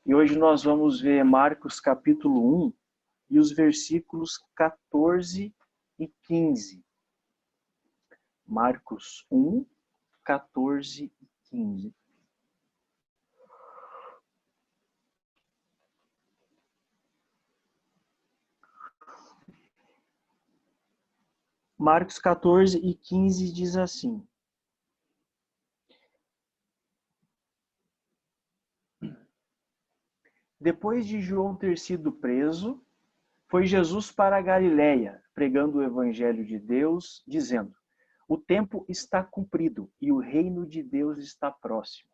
E hoje nós vamos ver Marcos capítulo 1 e os versículos 14 e 15. Marcos 1, 14 e 15. Marcos 14 e 15 diz assim: Depois de João ter sido preso, foi Jesus para a Galiléia, pregando o evangelho de Deus, dizendo: O tempo está cumprido e o reino de Deus está próximo.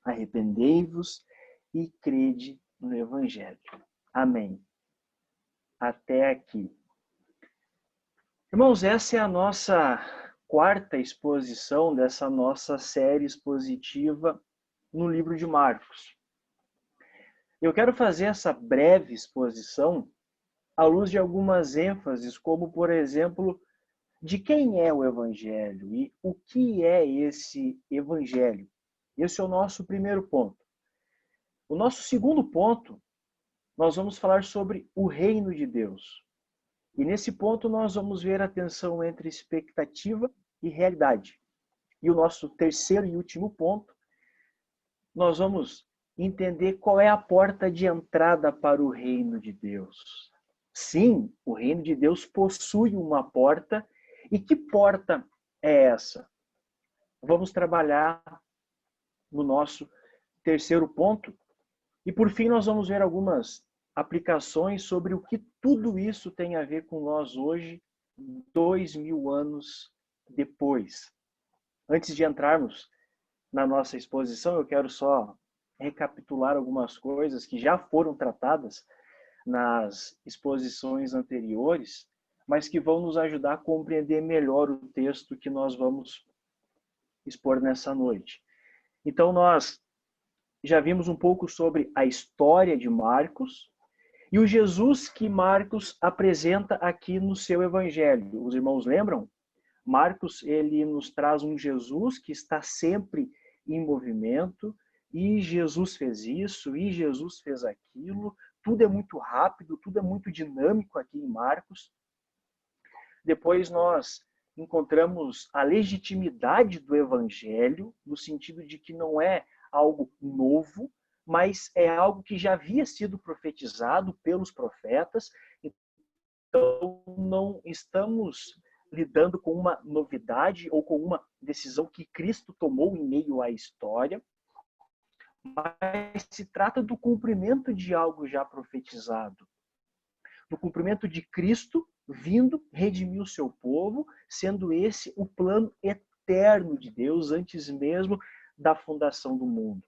Arrependei-vos e crede no evangelho. Amém. Até aqui. Irmãos, essa é a nossa quarta exposição dessa nossa série expositiva no livro de Marcos. Eu quero fazer essa breve exposição à luz de algumas ênfases, como, por exemplo, de quem é o Evangelho e o que é esse Evangelho. Esse é o nosso primeiro ponto. O nosso segundo ponto, nós vamos falar sobre o reino de Deus. E nesse ponto nós vamos ver a tensão entre expectativa e realidade. E o nosso terceiro e último ponto, nós vamos entender qual é a porta de entrada para o reino de Deus. Sim, o reino de Deus possui uma porta. E que porta é essa? Vamos trabalhar no nosso terceiro ponto. E por fim nós vamos ver algumas aplicações sobre o que tudo isso tem a ver com nós hoje, 2000 anos depois. Antes de entrarmos na nossa exposição, eu quero só recapitular algumas coisas que já foram tratadas nas exposições anteriores, mas que vão nos ajudar a compreender melhor o texto que nós vamos expor nessa noite. Então, nós já vimos um pouco sobre a história de Marcos e o Jesus que Marcos apresenta aqui no seu evangelho. Os irmãos lembram? Marcos, ele nos traz um Jesus que está sempre em movimento, e Jesus fez isso, e Jesus fez aquilo. Tudo é muito rápido, tudo é muito dinâmico aqui em Marcos. Depois nós encontramos a legitimidade do evangelho, no sentido de que não é algo novo, mas é algo que já havia sido profetizado pelos profetas. Então não estamos lidando com uma novidade ou com uma decisão que Cristo tomou em meio à história, mas se trata do cumprimento de algo já profetizado, do cumprimento de Cristo vindo redimir o seu povo, sendo esse o plano eterno de Deus antes mesmo da fundação do mundo.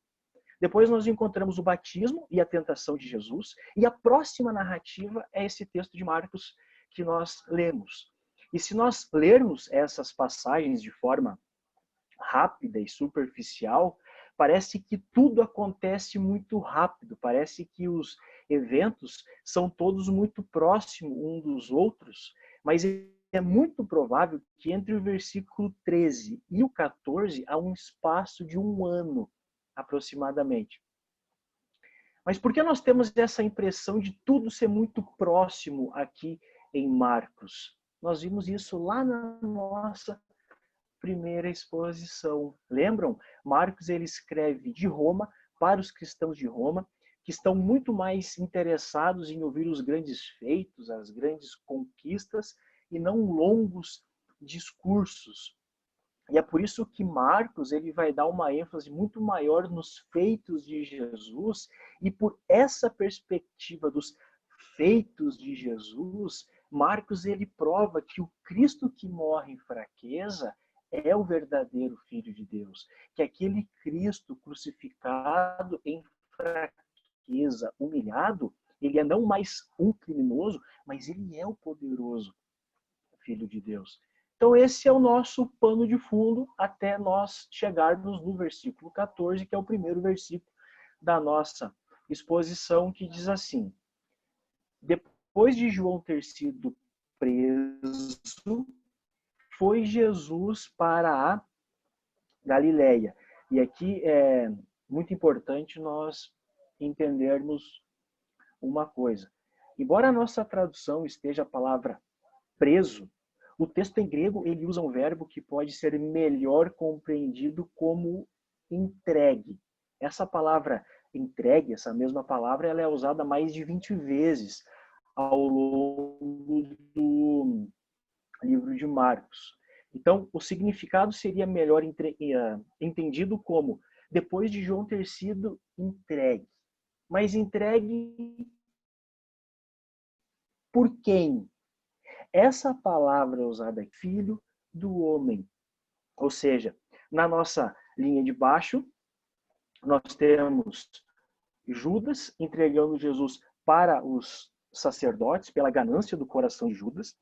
Depois nós encontramos o batismo e a tentação de Jesus, e a próxima narrativa é esse texto de Marcos que nós lemos. E se nós lermos essas passagens de forma rápida e superficial, parece que tudo acontece muito rápido, parece que os eventos são todos muito próximos uns dos outros, mas é muito provável que entre o versículo 13 e o 14 há um espaço de 1 ano, aproximadamente. Mas por que nós temos essa impressão de tudo ser muito próximo aqui em Marcos? Nós vimos isso lá na nossa primeira exposição. Lembram? Marcos ele escreve de Roma para os cristãos de Roma, que estão muito mais interessados em ouvir os grandes feitos, as grandes conquistas, e não longos discursos. E é por isso que Marcos ele vai dar uma ênfase muito maior nos feitos de Jesus, e por essa perspectiva dos feitos de Jesus, Marcos ele prova que o Cristo que morre em fraqueza é o verdadeiro Filho de Deus, que aquele Cristo crucificado em fraqueza, humilhado, ele é não mais um criminoso, mas ele é o poderoso Filho de Deus. Então esse é o nosso pano de fundo até nós chegarmos no versículo 14, que é o primeiro versículo da nossa exposição, que diz assim: Depois de João ter sido preso, foi Jesus para a Galiléia. E aqui é muito importante nós entendermos uma coisa. Embora a nossa tradução esteja a palavra preso, o texto em grego ele usa um verbo que pode ser melhor compreendido como entregue. Essa palavra entregue, essa mesma palavra, ela é usada mais de 20 vezes ao longo do livro de Marcos. Então, o significado seria melhor entendido como depois de João ter sido entregue. Mas entregue por quem? Essa palavra usada é filho do homem. Ou seja, na nossa linha de baixo, nós temos Judas entregando Jesus para os sacerdotes, pela ganância do coração de Judas.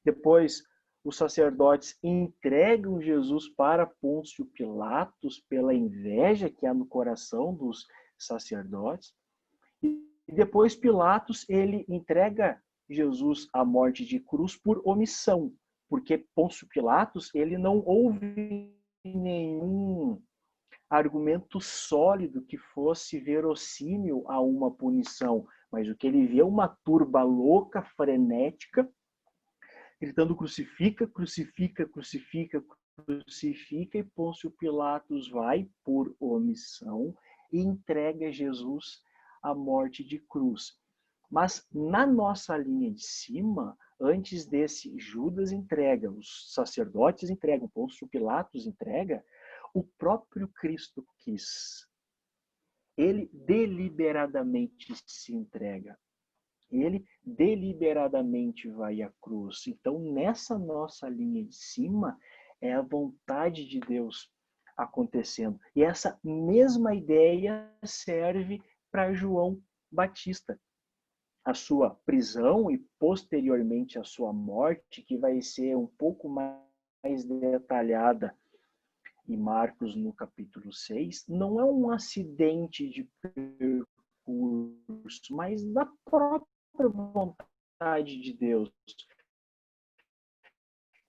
Depois, os sacerdotes entregam Jesus para Pôncio Pilatos, pela inveja que há no coração dos sacerdotes. E depois, Pilatos, ele entrega Jesus à morte de cruz por omissão, porque Pôncio Pilatos, ele não houve nenhum argumento sólido que fosse verossímil a uma punição, mas o que ele vê é uma turba louca, frenética, gritando crucifica, crucifica, crucifica, crucifica, e Pôncio Pilatos vai, por omissão, e entrega Jesus à morte de cruz. Mas na nossa linha de cima, antes desse Judas entrega, os sacerdotes entregam, Pôncio Pilatos entrega, o próprio Cristo quis. Ele deliberadamente se entrega. Ele deliberadamente vai à cruz. Então, nessa nossa linha de cima, é a vontade de Deus acontecendo. E essa mesma ideia serve para João Batista. A sua prisão e posteriormente a sua morte, que vai ser um pouco mais detalhada em Marcos no capítulo 6, não é um acidente de percurso, mas da própria vontade de Deus,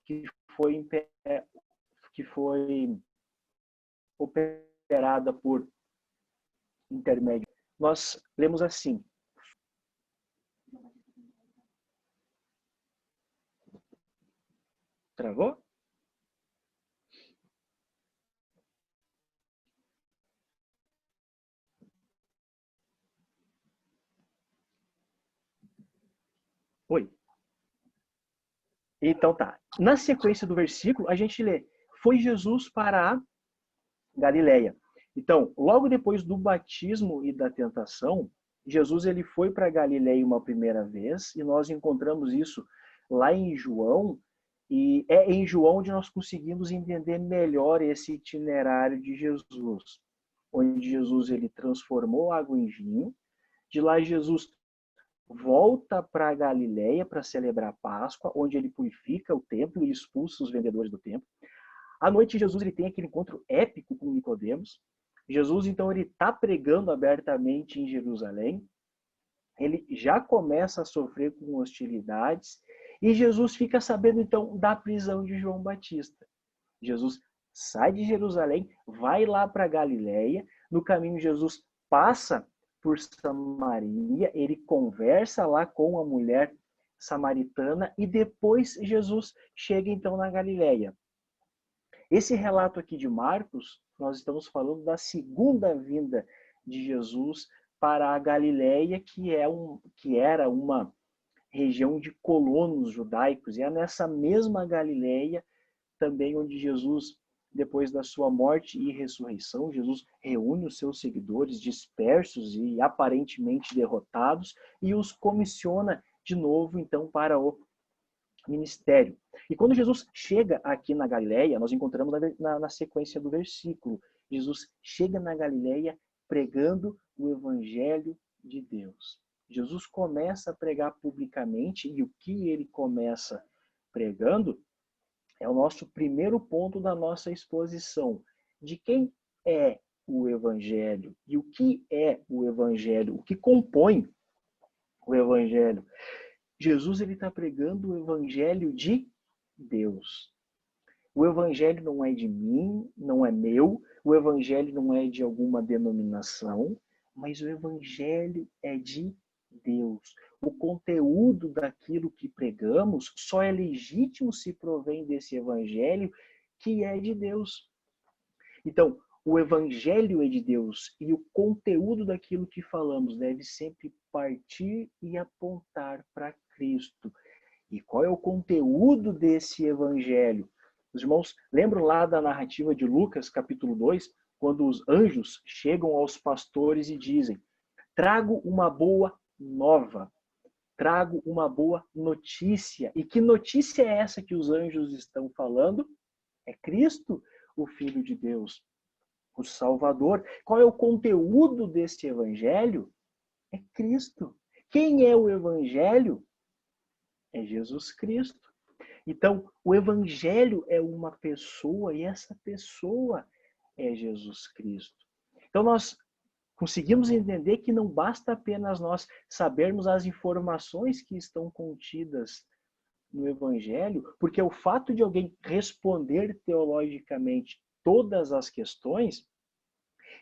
que foi, que foi operada por intermédio. Nós lemos assim. Travou? Oi. Então tá. Na sequência do versículo, a gente lê: foi Jesus para a Galileia. Então, logo depois do batismo e da tentação, Jesus ele foi para a Galileia uma primeira vez, e nós encontramos isso lá em João, e é em João onde nós conseguimos entender melhor esse itinerário de Jesus, onde Jesus ele transformou água em vinho, de lá Jesus volta para a Galileia para celebrar a Páscoa, onde ele purifica o templo e expulsa os vendedores do templo. À noite, Jesus ele tem aquele encontro épico com Nicodemos. Jesus, então, ele está pregando abertamente em Jerusalém. Ele já começa a sofrer com hostilidades. E Jesus fica sabendo, então, da prisão de João Batista. Jesus sai de Jerusalém, vai lá para Galiléia. No caminho, Jesus passa por Samaria. Ele conversa lá com a mulher samaritana. E depois, Jesus chega, então, na Galiléia. Esse relato aqui de Marcos, nós estamos falando da segunda vinda de Jesus para a Galileia, que era uma região de colonos judaicos. E é nessa mesma Galileia também onde Jesus, depois da sua morte e ressurreição, Jesus reúne os seus seguidores dispersos e aparentemente derrotados e os comissiona de novo, então, para o ministério. E quando Jesus chega aqui na Galileia, nós encontramos na sequência do versículo, Jesus chega na Galileia pregando o evangelho de Deus. Jesus começa a pregar publicamente, e o que ele começa pregando é o nosso primeiro ponto da nossa exposição. De quem é o evangelho e o que é o evangelho, o que compõe o evangelho. Jesus ele está pregando o evangelho de Deus. O evangelho não é de mim, não é meu, o evangelho não é de alguma denominação, mas o evangelho é de Deus. O conteúdo daquilo que pregamos só é legítimo se provém desse evangelho que é de Deus. Então, o evangelho é de Deus e o conteúdo daquilo que falamos deve sempre partir e apontar para Cristo. E qual é o conteúdo desse evangelho? Os irmãos lembram lá da narrativa de Lucas, capítulo 2, quando os anjos chegam aos pastores e dizem: trago uma boa nova, trago uma boa notícia. E que notícia é essa que os anjos estão falando? É Cristo, o Filho de Deus, o Salvador. Qual é o conteúdo deste evangelho? É Cristo. Quem é o evangelho? É Jesus Cristo. Então, o evangelho é uma pessoa e essa pessoa é Jesus Cristo. Então, nós conseguimos entender que não basta apenas nós sabermos as informações que estão contidas no evangelho, porque o fato de alguém responder teologicamente todas as questões,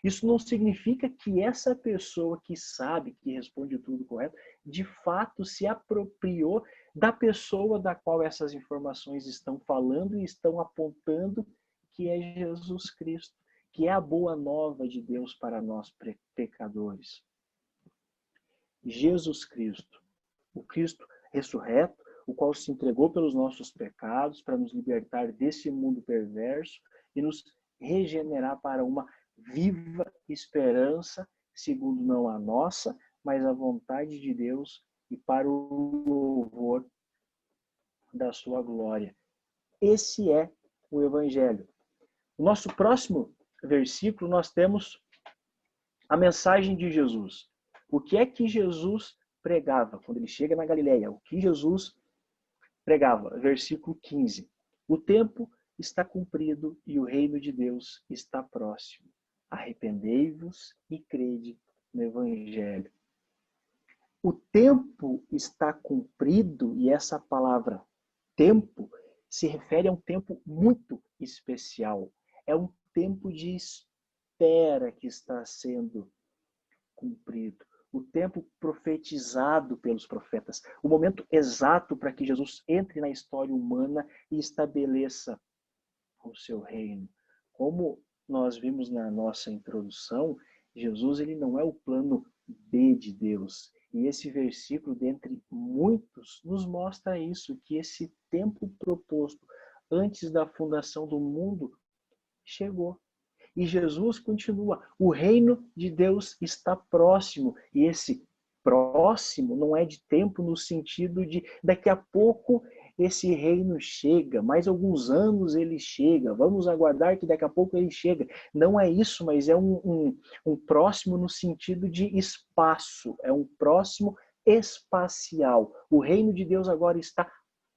isso não significa que essa pessoa que sabe, que responde tudo correto, de fato se apropriou da pessoa da qual essas informações estão falando e estão apontando, que é Jesus Cristo, que é a boa nova de Deus para nós pecadores. Jesus Cristo, o Cristo ressurreto, o qual se entregou pelos nossos pecados para nos libertar desse mundo perverso e nos regenerar para uma viva esperança, segundo não a nossa, mas a vontade de Deus e para o louvor da sua glória. Esse é o Evangelho. No nosso próximo versículo, nós temos a mensagem de Jesus. O que é que Jesus pregava quando ele chega na Galileia? O que Jesus pregava? Versículo 15. O tempo está cumprido e o reino de Deus está próximo. Arrependei-vos e crede no Evangelho. O tempo está cumprido, e essa palavra tempo se refere a um tempo muito especial. É um tempo de espera que está sendo cumprido. O tempo profetizado pelos profetas. O momento exato para que Jesus entre na história humana e estabeleça o seu reino. Como nós vimos na nossa introdução, Jesus ele não é o plano B de Deus. E esse versículo, dentre muitos, nos mostra isso, que esse tempo proposto antes da fundação do mundo chegou. E Jesus continua, o reino de Deus está próximo. E esse próximo não é de tempo no sentido de daqui a pouco esse reino chega, mais alguns anos ele chega, vamos aguardar que daqui a pouco ele chega. Não é isso, mas é um próximo no sentido de espaço, é um próximo espacial. O reino de Deus agora está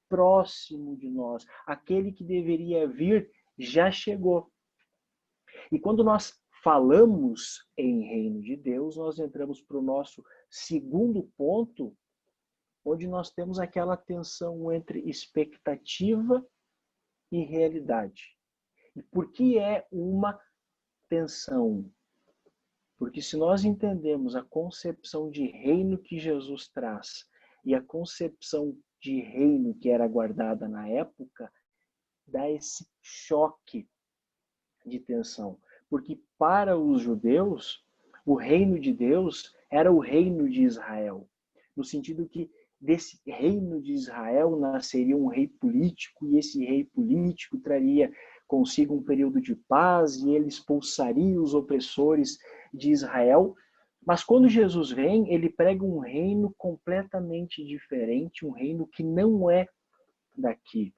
próximo de nós. Aquele que deveria vir já chegou. E quando nós falamos em reino de Deus, nós entramos para o nosso segundo ponto, onde nós temos aquela tensão entre expectativa e realidade. E por que é uma tensão? Porque se nós entendemos a concepção de reino que Jesus traz e a concepção de reino que era guardada na época, dá esse choque de tensão. Porque para os judeus, o reino de Deus era o reino de Israel. No sentido que desse reino de Israel nasceria um rei político, e esse rei político traria consigo um período de paz, e ele expulsaria os opressores de Israel. Mas quando Jesus vem, ele prega um reino completamente diferente, um reino que não é daqui.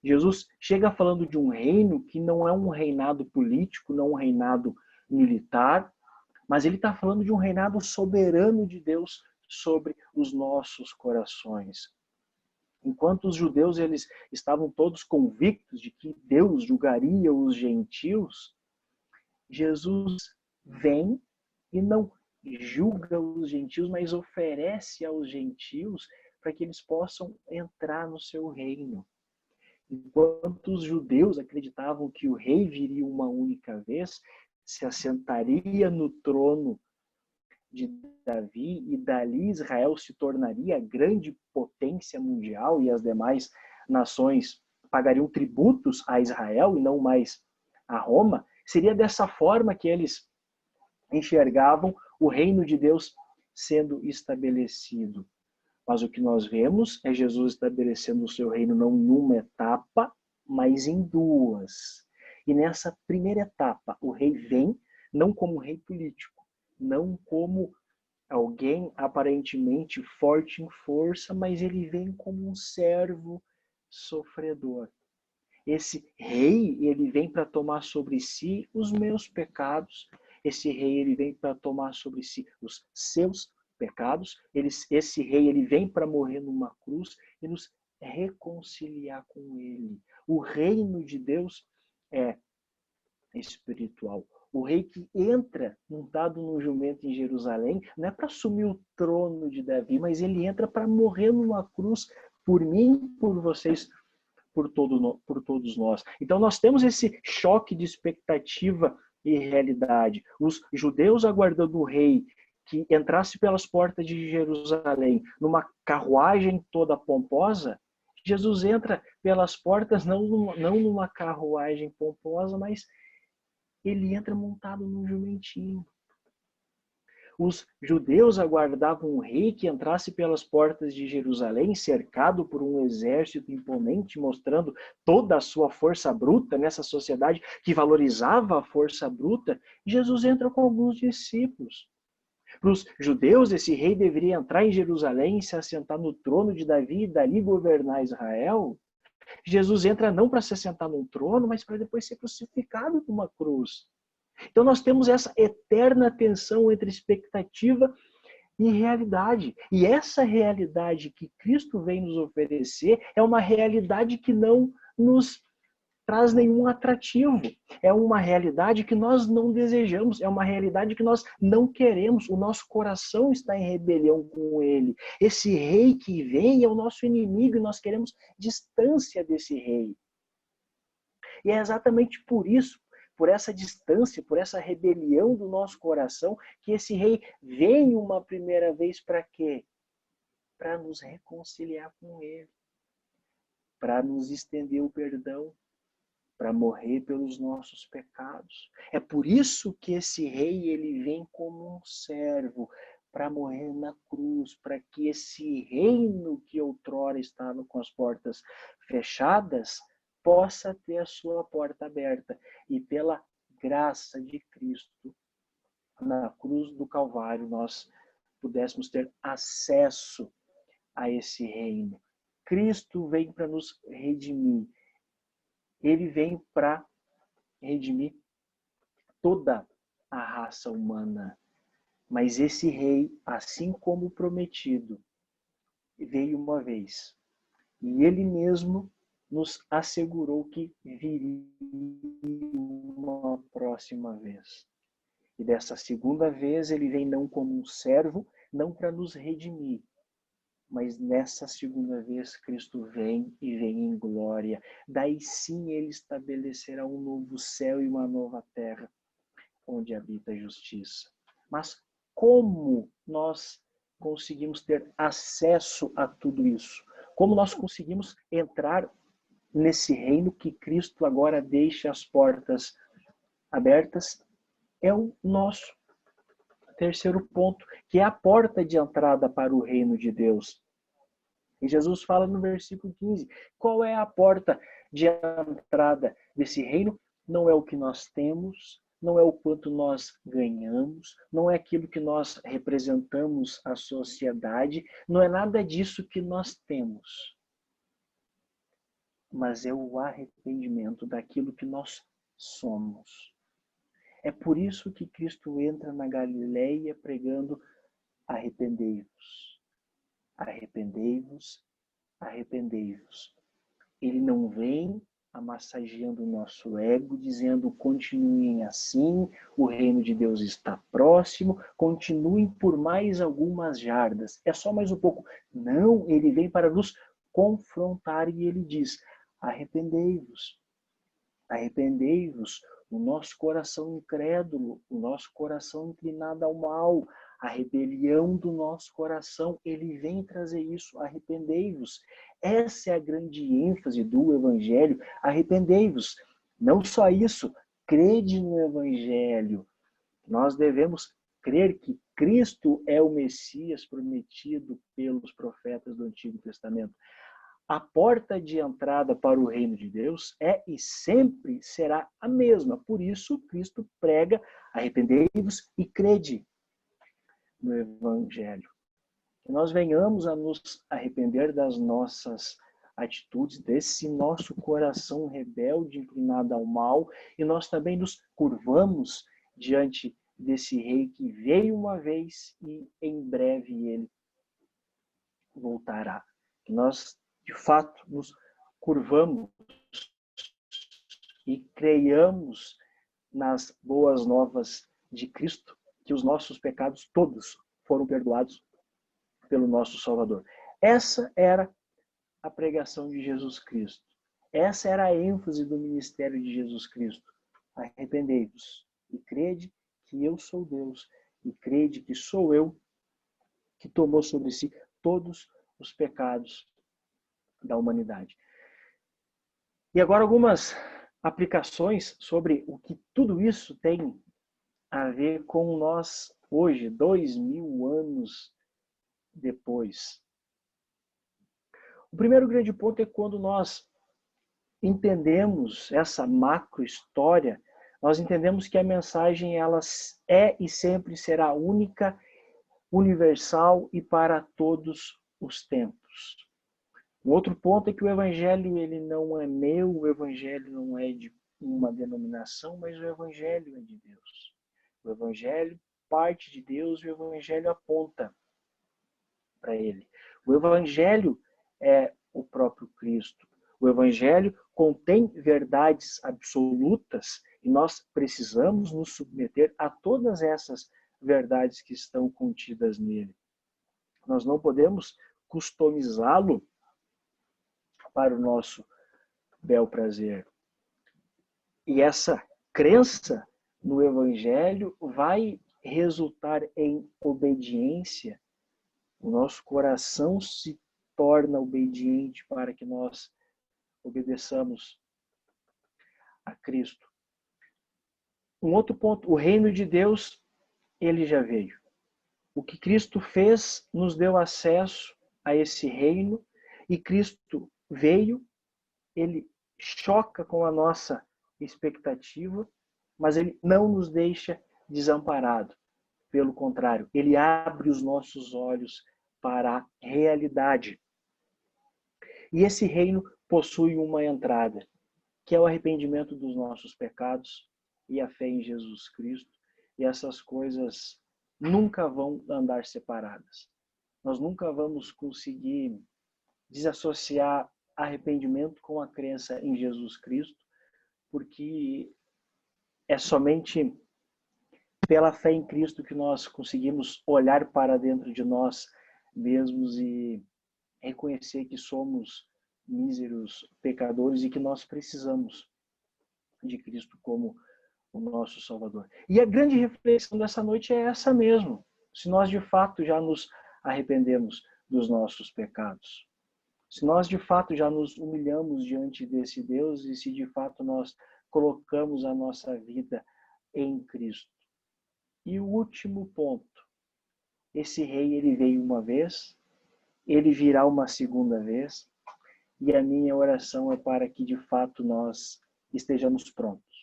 Jesus chega falando de um reino que não é um reinado político, não um reinado militar, mas ele está falando de um reinado soberano de Deus sobre os nossos corações. Enquanto os judeus eles estavam todos convictos de que Deus julgaria os gentios, Jesus vem e não julga os gentios, mas oferece aos gentios para que eles possam entrar no seu reino. Enquanto os judeus acreditavam que o rei viria uma única vez, se assentaria no trono de Davi, e dali Israel se tornaria grande potência mundial e as demais nações pagariam tributos a Israel e não mais a Roma, seria dessa forma que eles enxergavam o reino de Deus sendo estabelecido. Mas o que nós vemos é Jesus estabelecendo o seu reino não em uma etapa, mas em duas. E nessa primeira etapa, o rei vem não como rei político, não como alguém aparentemente forte em força, mas ele vem como um servo sofredor. Esse rei, ele vem para tomar sobre si os meus pecados. Esse rei, ele vem para tomar sobre si os seus pecados. Esse rei, ele vem para morrer numa cruz e nos reconciliar com ele. O reino de Deus é espiritual. O rei que entra montado num jumento em Jerusalém não é para assumir o trono de Davi, mas ele entra para morrer numa cruz por mim, por vocês, por todos nós. Então nós temos esse choque de expectativa e realidade. Os judeus aguardando o rei que entrasse pelas portas de Jerusalém numa carruagem toda pomposa, Jesus entra pelas portas não numa carruagem pomposa, mas ele entra montado num jumentinho. Os judeus aguardavam um rei que entrasse pelas portas de Jerusalém, cercado por um exército imponente, mostrando toda a sua força bruta nessa sociedade que valorizava a força bruta. Jesus entra com alguns discípulos. Para os judeus, esse rei deveria entrar em Jerusalém e se assentar no trono de Davi e dali governar Israel. Jesus entra não para se assentar num trono, mas para depois ser crucificado numa cruz. Então nós temos essa eterna tensão entre expectativa e realidade. E essa realidade que Cristo vem nos oferecer é uma realidade que não nos traz nenhum atrativo. É uma realidade que nós não desejamos, é uma realidade que nós não queremos. O nosso coração está em rebelião com ele. Esse rei que vem é o nosso inimigo e nós queremos distância desse rei. E é exatamente por isso, por essa distância, por essa rebelião do nosso coração, que esse rei vem uma primeira vez para quê? Para nos reconciliar com ele, para nos estender o perdão, para morrer pelos nossos pecados. É por isso que esse rei ele vem como um servo para morrer na cruz, para que esse reino que outrora estava com as portas fechadas possa ter a sua porta aberta e pela graça de Cristo na cruz do Calvário nós pudéssemos ter acesso a esse reino. Cristo vem para nos redimir. Ele vem para redimir toda a raça humana. Mas esse rei, assim como prometido, veio uma vez. E ele mesmo nos assegurou que viria uma próxima vez. E dessa segunda vez ele vem não como um servo, não para nos redimir, mas nessa segunda vez Cristo vem e vem em glória. Daí sim ele estabelecerá um novo céu e uma nova terra, onde habita a justiça. Mas como nós conseguimos ter acesso a tudo isso? Como nós conseguimos entrar nesse reino que Cristo agora deixa as portas abertas? É o nosso terceiro ponto, que é a porta de entrada para o reino de Deus. E Jesus fala no versículo 15, qual é a porta de entrada desse reino? Não é o que nós temos, não é o quanto nós ganhamos, não é aquilo que nós representamos à sociedade, não é nada disso que nós temos. Mas é o arrependimento daquilo que nós somos. É por isso que Cristo entra na Galileia pregando: arrependei-vos, arrependei-vos, arrependei-vos. Ele não vem amassageando o nosso ego, dizendo continuem assim, o reino de Deus está próximo, continuem por mais algumas jardas, é só mais um pouco. Não, ele vem para nos confrontar e ele diz: arrependei-vos, arrependei-vos. O nosso coração incrédulo, o nosso coração inclinado ao mal, a rebelião do nosso coração. Ele vem trazer isso, arrependei-vos. Essa é a grande ênfase do Evangelho, arrependei-vos. Não só isso, crede no Evangelho. Nós devemos crer que Cristo é o Messias prometido pelos profetas do Antigo Testamento. A porta de entrada para o reino de Deus é e sempre será a mesma. Por isso, Cristo prega, arrependei-vos e crede no Evangelho. Que nós venhamos a nos arrepender das nossas atitudes, desse nosso coração rebelde, inclinado ao mal, e nós também nos curvamos diante desse rei que veio uma vez e em breve ele voltará. Que nós, de fato, nos curvamos e creiamos nas boas novas de Cristo, que os nossos pecados todos foram perdoados pelo nosso Salvador. Essa era a pregação de Jesus Cristo. Essa era a ênfase do ministério de Jesus Cristo. Arrependei-vos e crede que eu sou Deus, e crede que sou eu que tomou sobre si todos os pecados da humanidade. E agora algumas aplicações sobre o que tudo isso tem a ver com nós hoje, 2000 anos depois. O primeiro grande ponto é quando nós entendemos essa macro história, nós entendemos que a mensagem ela é e sempre será única, universal e para todos os tempos. Um outro ponto é que o evangelho ele não é meu, o evangelho não é de uma denominação, mas o evangelho é de Deus. O evangelho parte de Deus e o evangelho aponta para ele. O evangelho é o próprio Cristo. O evangelho contém verdades absolutas e nós precisamos nos submeter a todas essas verdades que estão contidas nele. Nós não podemos customizá-lo para o nosso bel prazer. E essa crença no evangelho vai resultar em obediência. O nosso coração se torna obediente para que nós obedeçamos a Cristo. Um outro ponto, o reino de Deus, ele já veio. O que Cristo fez nos deu acesso a esse reino e Cristo veio, ele choca com a nossa expectativa, mas ele não nos deixa desamparado. Pelo contrário, ele abre os nossos olhos para a realidade. E esse reino possui uma entrada, que é o arrependimento dos nossos pecados e a fé em Jesus Cristo. E essas coisas nunca vão andar separadas. Nós nunca vamos conseguir desassociar arrependimento com a crença em Jesus Cristo, porque é somente pela fé em Cristo que nós conseguimos olhar para dentro de nós mesmos e reconhecer que somos míseros pecadores e que nós precisamos de Cristo como o nosso Salvador. E a grande reflexão dessa noite é essa mesmo. Se nós de fato já nos arrependemos dos nossos pecados, se nós de fato já nos humilhamos diante desse Deus e se de fato nós colocamos a nossa vida em Cristo. E o último ponto, esse rei ele veio uma vez, ele virá uma segunda vez, e a minha oração é para que de fato nós estejamos prontos.